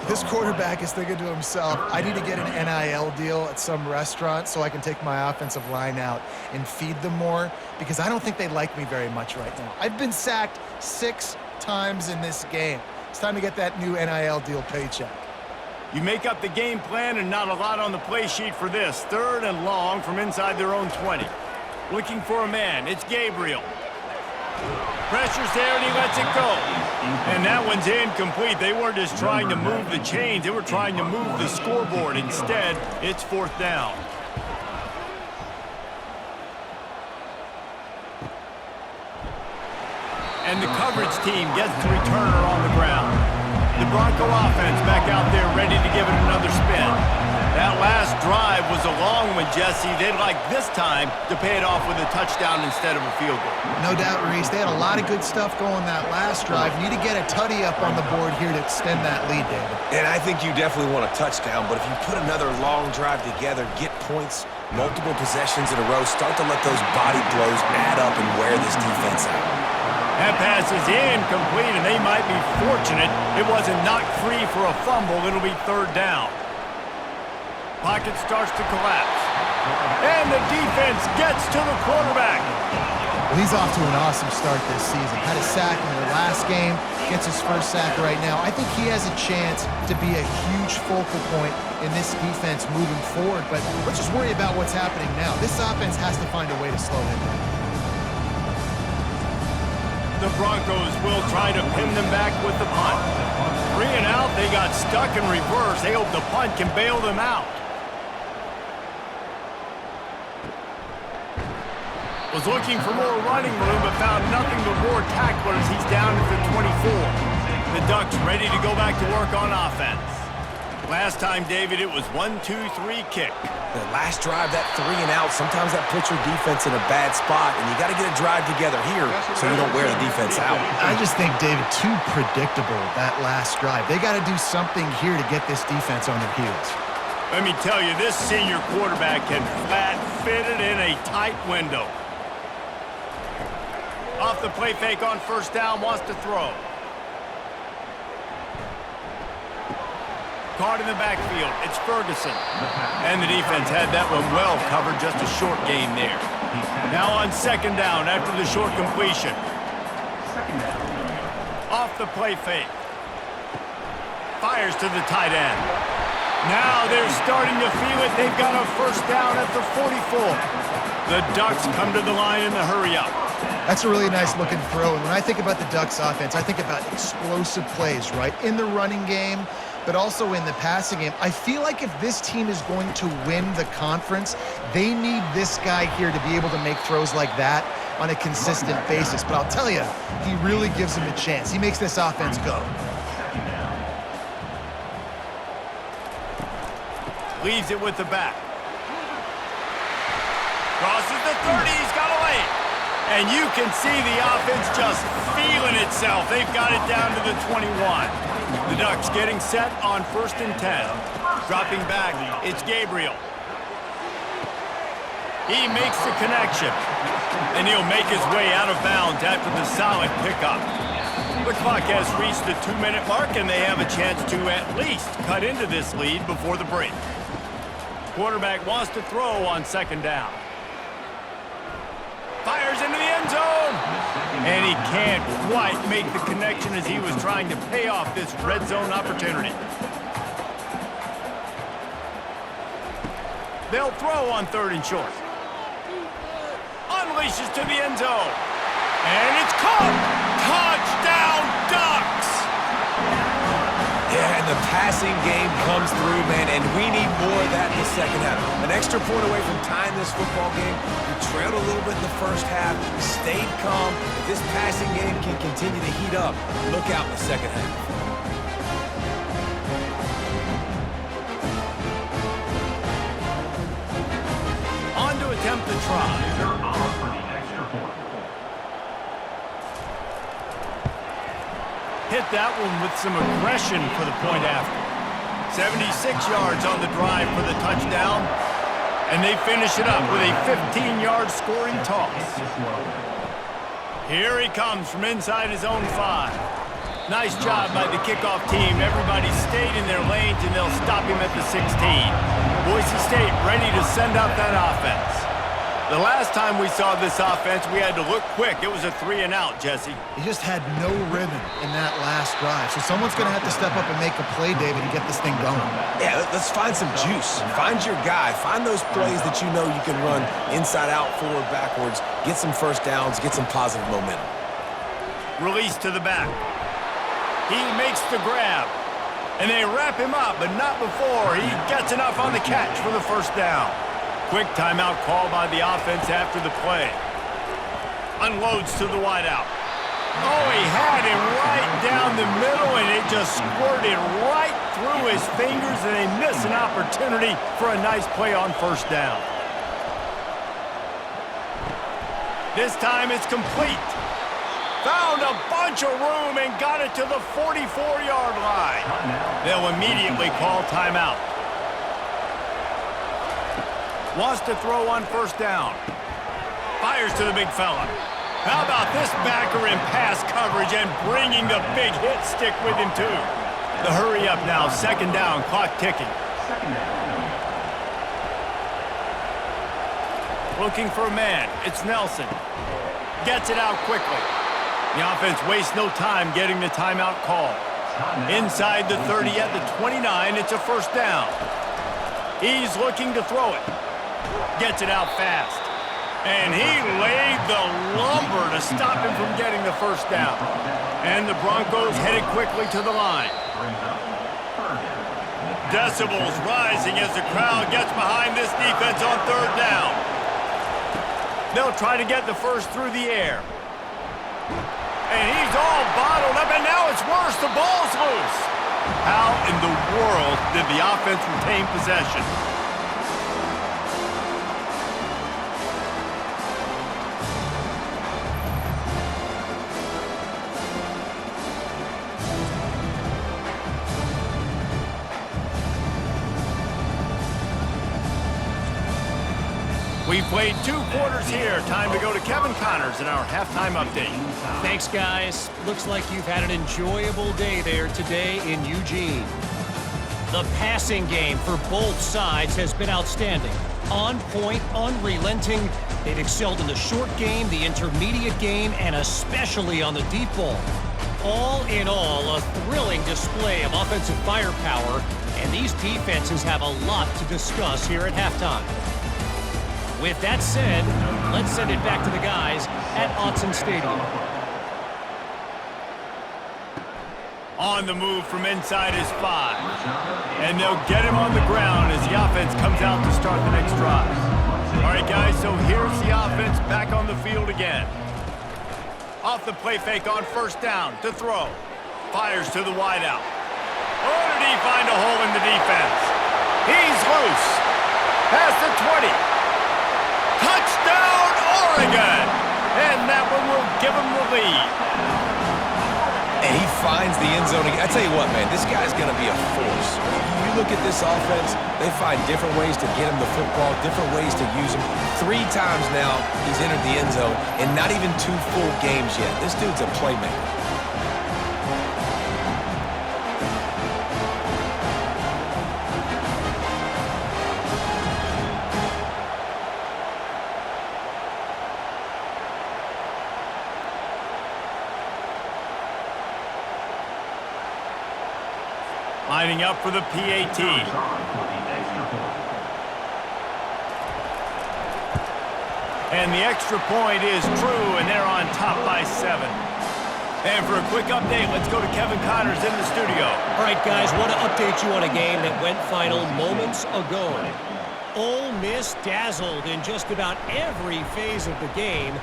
This quarterback is thinking to himself, I need to get an NIL deal at some restaurant so I can take my offensive line out and feed them more, because I don't think they like me very much right now. I've been sacked 6 times in this game. It's time to get that new NIL deal paycheck. You make up the game plan and not a lot on the play sheet for this. Third and long from inside their own 20. Looking for a man. It's Gabriel. Pressure's there and he lets it go. And that one's incomplete. They weren't just trying to move the chains. They were trying to move the scoreboard. Instead, it's fourth down. And the coverage team gets the returner on the ground. The Bronco offense back out there ready to give it another spin. That last drive was a long one, Jesse. They'd like this time to pay it off with a touchdown instead of a field goal. No doubt, Reese. They had a lot of good stuff going that last drive. Need to get a tutty up on the board here to extend that lead, David. And I think you definitely want a touchdown, but if you put another long drive together, get points, multiple possessions in a row, start to let those body blows add up and wear this defense out. That pass is incomplete, and they might be fortunate it wasn't knocked free for a fumble. It'll be third down. Pocket starts to collapse. And the defense gets to the quarterback. Well, he's off to an awesome start this season. Had a sack in their last game, gets his first sack right now. I think he has a chance to be a huge focal point in this defense moving forward, but let's just worry about what's happening now. This offense has to find a way to slow him down. The Broncos will try to pin them back with the punt. 3 and out, they got stuck in reverse. They hope the punt can bail them out. Was looking for more running room, but found nothing but more tacklers. He's down at the 24. The Ducks ready to go back to work on offense. Last time, David, it was 1-2-3 kick. The last drive, that 3 and out, sometimes that puts your defense in a bad spot, and you got to get a drive together here so you don't wear the defense out. I just think, David, too predictable, that last drive. They got to do something here to get this defense on their heels. Let me tell you, this senior quarterback can flat fit it in a tight window. Off the play fake on first down, wants to throw. Caught in the backfield, it's Ferguson. And the defense had that one well covered, just a short gain there. Now on second down after the short completion. Off the play fake. Fires to the tight end. Now they're starting to feel it. They've got a first down at the 44. The Ducks come to the line in the hurry-up. That's a really nice looking throw. And when I think about the Ducks offense, I think about explosive plays, right? In the running game, but also in the passing game. I feel like if this team is going to win the conference, they need this guy here to be able to make throws like that on a consistent basis. But I'll tell you, he really gives them a chance. He makes this offense go. Leaves it with the back. Crosses the 30, he's got away. And you can see the offense just feeling itself. They've got it down to the 21. The Ducks getting set on 1st and 10. Dropping back, it's Gabriel. He makes the connection. And he'll make his way out of bounds after the solid pickup. The clock has reached the 2-minute mark, and they have a chance to at least cut into this lead before the break. Quarterback wants to throw on second down. Fires into the end zone. And he can't quite make the connection as he was trying to pay off this red zone opportunity. They'll throw on 3rd and short. Unleashes to the end zone. And it's caught. Touchdown, Ducks! Yeah, and the passing game comes through, man, and we need more of that in the second half. An extra point away from tying this football game. We trailed a little bit in the first half, stayed calm. If this passing game can continue to heat up, look out in the second half. On to attempt the try. They're out for the extra point. Hit that one with some aggression for the point after. 76 yards on the drive for the touchdown. And they finish it up with a 15-yard scoring toss. Here he comes from inside his own 5. Nice job by the kickoff team. Everybody stayed in their lanes, and they'll stop him at the 16. Boise State ready to send out that offense. The last time we saw this offense, we had to look quick. It was a 3 and out, Jesse. He just had no rhythm in that last drive. So someone's going to have to step up and make a play, David, and get this thing going. Yeah, let's find some juice. Find your guy. Find those plays that you know you can run inside out, forward, backwards. Get some first downs. Get some positive momentum. Release to the back. He makes the grab. And they wrap him up, but not before he gets enough on the catch for the first down. Quick timeout call by the offense after the play. Unloads to the wideout. Oh, he had him right down the middle, and it just squirted right through his fingers, and they miss an opportunity for a nice play on first down. This time it's complete. Found a bunch of room and got it to the 44-yard line. They'll immediately call timeout. Wants to throw on first down. Fires to the big fella. How about this backer in pass coverage and bringing the big hit stick with him too. The hurry up now, second down, clock ticking. Looking for a man, it's Nelson. Gets it out quickly. The offense wastes no time getting the timeout call. Inside the 30 at the 29, it's a first down. He's looking to throw it. Gets it out fast. And he laid the lumber to stop him from getting the first down. And the Broncos headed quickly to the line. Decibels rising as the crowd gets behind this defense on third down. They'll try to get the first through the air. And he's all bottled up, and now it's worse. The ball's loose. How in the world did the offense retain possession? We've played 2 quarters here. Time to go to Kevin Connors in our halftime update. Thanks, guys. Looks like you've had an enjoyable day there today in Eugene. The passing game for both sides has been outstanding. On point, unrelenting. They've excelled in the short game, the intermediate game, and especially on the deep ball. All in all, a thrilling display of offensive firepower, and these defenses have a lot to discuss here at halftime. With that said, let's send it back to the guys at Autzen Stadium. On the move from inside is 5. And they'll get him on the ground as the offense comes out to start the next drive. All right, guys, so here's the offense back on the field again. Off the play fake on first down to throw. Fires to the wideout. Oh, did he find a hole in the defense? He's loose. Past the 20. Touchdown, Oregon! And that one will give him the lead. And he finds the end zone. I tell you what, man, this guy's going to be a force. You look at this offense, they find different ways to get him the football, different ways to use him. 3 times now he's entered the end zone, and not even 2 full games yet. This dude's a playmaker. Lining up for the PAT. And the extra point is true, and they're on top by 7. And for a quick update, let's go to Kevin Connors in the studio. All right, guys, want to update you on a game that went final moments ago. Ole Miss dazzled in just about every phase of the game.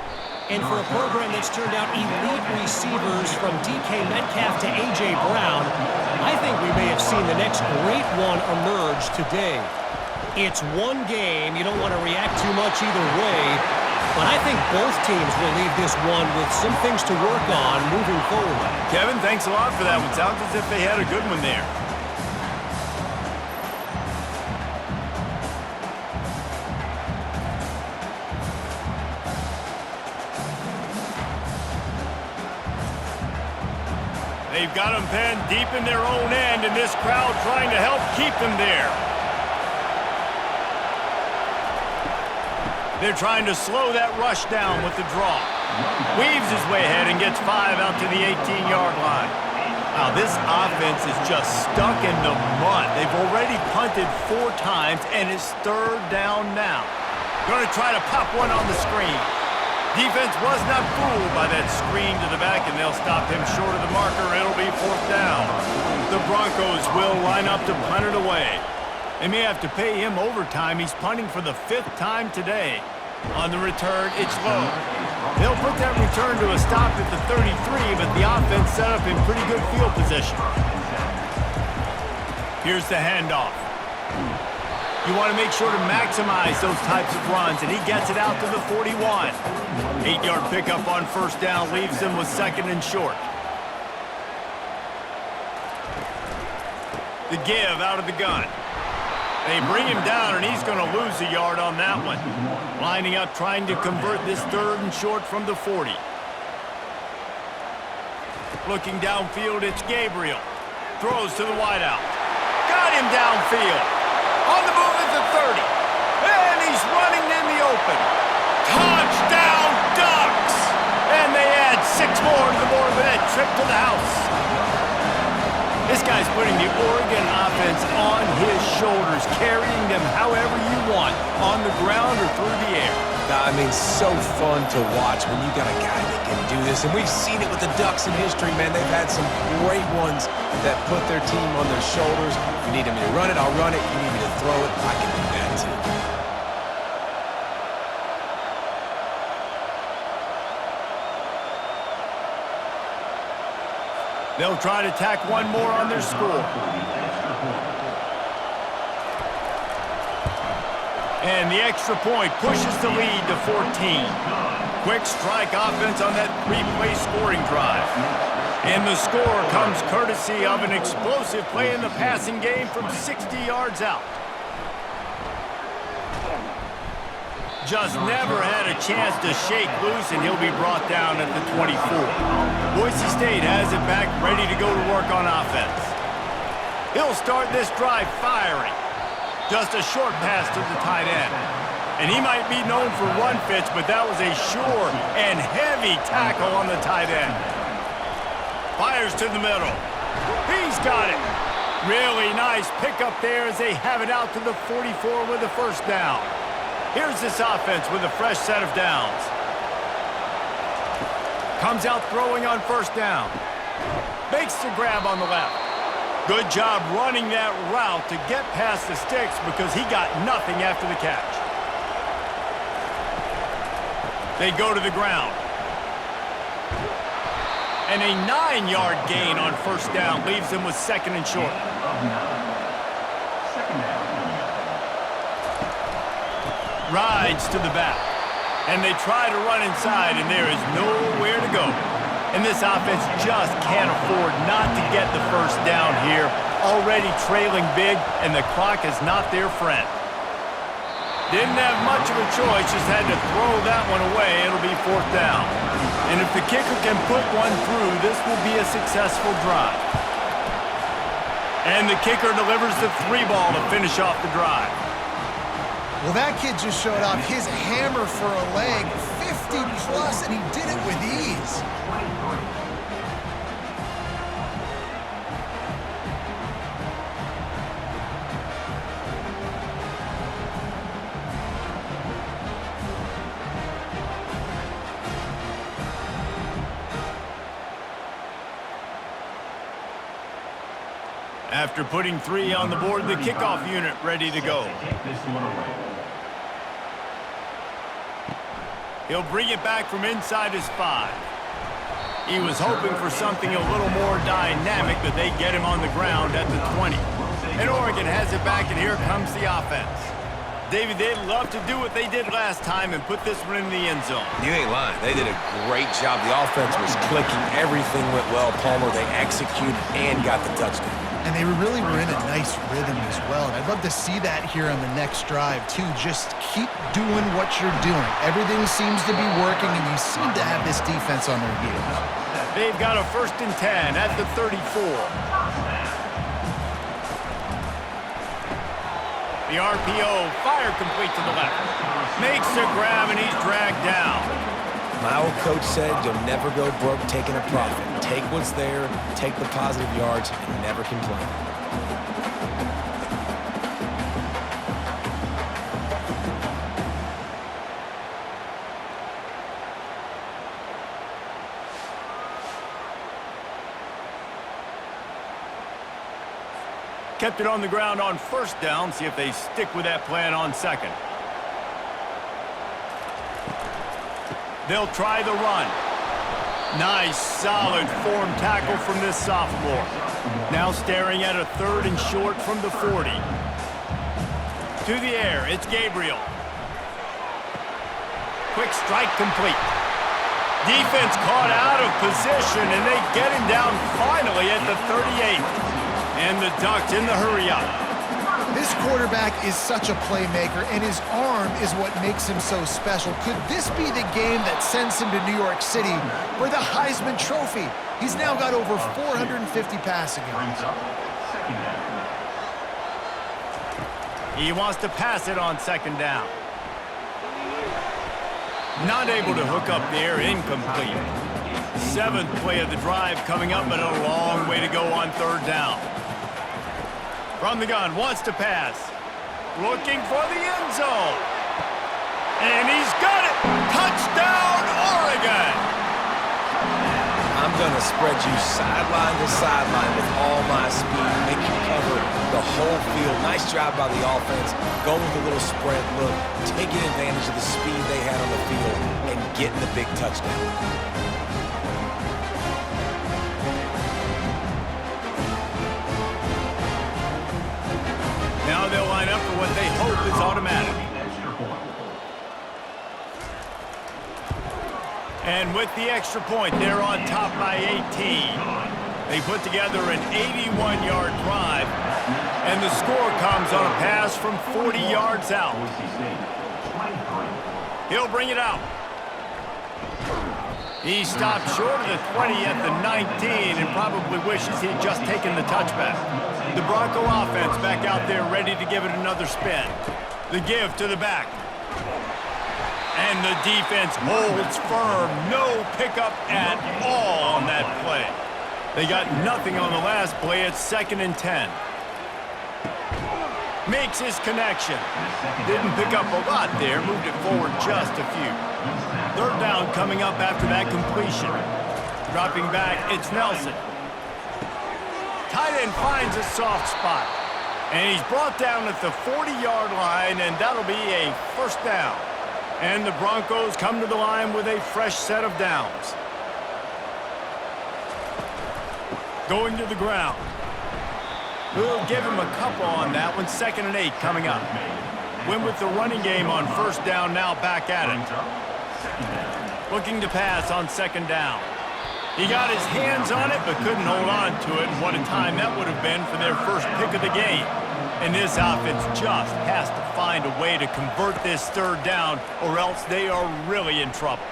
And for a program that's turned out elite receivers from DK Metcalf to A.J. Brown, I think we may have seen the next great one emerge today. It's one game. You don't want to react too much either way. But I think both teams will leave this one with some things to work on moving forward. Kevin, thanks a lot for that one. Sounds as if they had a good one there. They've got them penned deep in their own end, and this crowd trying to help keep them there. They're trying to slow that rush down with the draw. Weaves his way ahead and gets 5 out to the 18-yard line. Now, this offense is just stuck in the mud. They've already punted 4 times, and it's 3rd down now. Going to try to pop one on the screen. Defense was not fooled by that screen to the back, and they'll stop him short of the marker. It'll be 4th down. The Broncos will line up to punt it away. They may have to pay him overtime. He's punting for the 5th time today. On the return, it's low. They'll put that return to a stop at the 33, but the offense set up in pretty good field position. Here's the handoff. You want to make sure to maximize those types of runs, and he gets it out to the 41. 8-yard pickup on first down leaves them with second and short. The give out of the gun. They bring him down, and he's going to lose a yard on that one. Lining up, trying to convert this third and short from the 40. Looking downfield, it's Gabriel. Throws to the wideout. Got him downfield. On the move is the 30. And he's running in the open. Touchdown, Ducks! And they add 6 more to the board with that trip to the house. This guy's putting the Oregon offense on his shoulders, carrying them however you want, on the ground or through the air. I mean, so fun to watch when you got a guy that can do this. And we've seen it with the Ducks in history, man. They've had some great ones that put their team on their shoulders. If you need me to run it, I'll run it. You need me to throw it, I can do that too. They'll try to tack one more on their score. And the extra point pushes the lead to 14. Quick strike offense on that 3-play scoring drive. And the score comes courtesy of an explosive play in the passing game from 60 yards out. Just never had a chance to shake loose, and he'll be brought down at the 24. Boise State has it back, ready to go to work on offense. He'll start this drive firing. Just a short pass to the tight end. And he might be known for run fits, but that was a sure and heavy tackle on the tight end. Fires to the middle. He's got it. Really nice pickup there as they have it out to the 44 with a first down. Here's this offense with a fresh set of downs. Comes out throwing on first down. Makes the grab on the left. Good job running that route to get past the sticks because he got nothing after the catch. They go to the ground. And a 9-yard gain on first down leaves them with second and short. Rides to the back. And they try to run inside, and there is nowhere to go. And this offense just can't afford not to get the first down here. Already trailing big, and the clock is not their friend. Didn't have much of a choice, just had to throw that one away. It'll be fourth down. And if the kicker can put one through, this will be a successful drive. And the kicker delivers the 3-ball to finish off the drive. Well, that kid just showed off his hammer for a leg, 50+, and he did it with ease. After putting 3 on the board, the kickoff unit ready to go. He'll bring it back from inside his 5. He was hoping for something a little more dynamic, but they get him on the ground at the 20. And Oregon has it back, and here comes the offense. David, they'd love to do what they did last time and put this one in the end zone. You ain't lying. They did a great job. The offense was clicking. Everything went well. Palmer, they executed and got the touchdown. And they really were in a nice rhythm as well. And I'd love to see that here on the next drive, too. Just keep doing what you're doing. Everything seems to be working, and you seem to have this defense on their heels. They've got a 1st and 10 at the 34. The RPO, fire complete to the left. Makes the grab, and he's dragged down. My old coach said you'll never go broke taking a profit. Take what's there, take the positive yards, and never complain. Kept it on the ground on first down. See if they stick with that plan on second. They'll try the run. Nice, solid form tackle from this sophomore. Now staring at a 3rd and short from the 40. To the air, it's Gabriel. Quick strike complete. Defense caught out of position, and they get him down finally at the 38. And the Ducks in the hurry-up. This quarterback is such a playmaker, and his arm is what makes him so special. Could this be the game that sends him to New York City for the Heisman Trophy? He's now got over 450 passing yards. He wants to pass it on 2nd down. Not able to hook up there, incomplete. 7th play of the drive coming up, but a long way to go on 3rd down. From the gun, wants to pass. Looking for the end zone. And he's got it! Touchdown, Oregon! I'm going to spread you sideline to sideline with all my speed, make you cover the whole field. Nice job by the offense, going with a little spread look, taking advantage of the speed they had on the field, and getting the big touchdown. Now they'll line up for what they hope is automatic. And with the extra point, they're on top by 18. They put together an 81-yard drive, and the score comes on a pass from 40 yards out. He'll bring it out. He stopped short of the 20 at the 19 and probably wishes he'd just taken the touchback. The Bronco offense back out there ready to give it another spin. The give to the back. And the defense holds firm. No pickup at all on that play. They got nothing on the last play. It's 2nd and 10. Makes his connection. Didn't pick up a lot there. Moved it forward just a few. 3rd down coming up after that completion. Dropping back, it's Nelson. Tight end finds a soft spot. And he's brought down at the 40-yard line, and that'll be a 1st down. And the Broncos come to the line with a fresh set of downs. Going to the ground. We'll give him a couple on that one. 2nd and 8 coming up. Win with the running game on 1st down, now back at it. Looking to pass on 2nd down. He got his hands on it, but couldn't hold on to it. And what a time that would have been for their first pick of the game. And this offense just has to find a way to convert this 3rd down, or else they are really in trouble.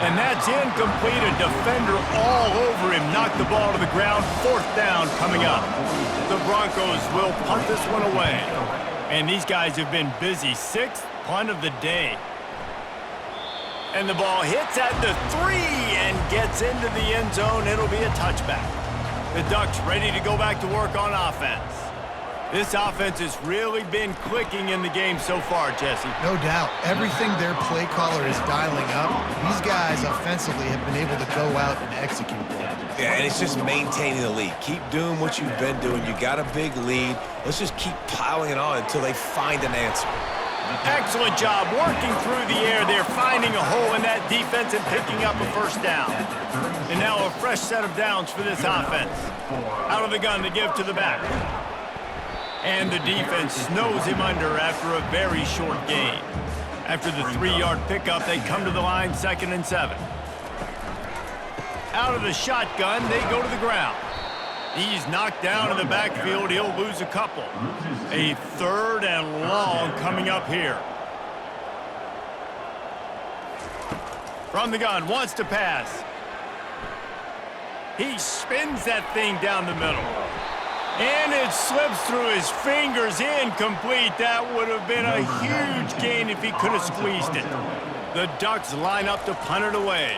And that's incomplete. A defender all over him. Knocked the ball to the ground. 4th down coming up. The Broncos will punt this one away. And these guys have been busy. 6th punt of the day. And the ball hits at the 3 and gets into the end zone. It'll be a touchback. The Ducks ready to go back to work on offense. This offense has really been clicking in the game so far, Jesse. No doubt. Everything their play caller is dialing up, these guys offensively have been able to go out and execute them. Yeah, and it's just maintaining the lead. Keep doing what you've been doing. You got a big lead. Let's just keep piling it on until they find an answer. Excellent job working through the air. They're finding a hole in that defense and picking up a 1st down. And now a fresh set of downs for this offense. Out of the gun to give to the back. And the defense snows him under after a very short gain. After the 3-yard pickup, they come to the line 2nd and 7. Out of the shotgun, they go to the ground. He's knocked down in the backfield. He'll lose a couple. A 3rd and long coming up here. From the gun, wants to pass. He spins that thing down the middle. And it slips through his fingers, incomplete. That would have been a huge gain if he could have squeezed it. The Ducks line up to punt it away.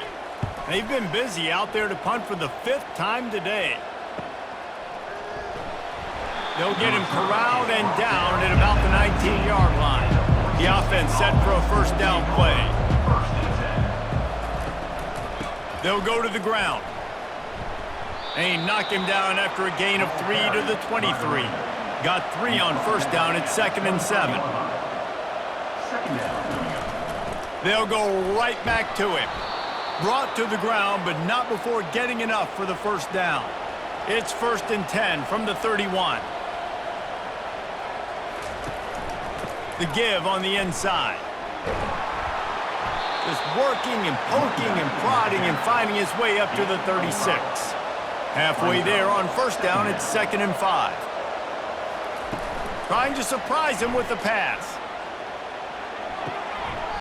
They've been busy out there to punt for the 5th time today. They'll get him corralled and down at about the 19-yard line. The offense set for a 1st down play. They'll go to the ground. And he knocked him down after a gain of 3 to the 23. Got 3 on 1st down at 2nd and 7. They'll go right back to him. Brought to the ground, but not before getting enough for the 1st down. It's 1st and 10 from the 31. The give on the inside. Just working and poking and prodding and finding his way up to the 36. Halfway there on 1st down, it's 2nd and 5. Trying to surprise him with the pass.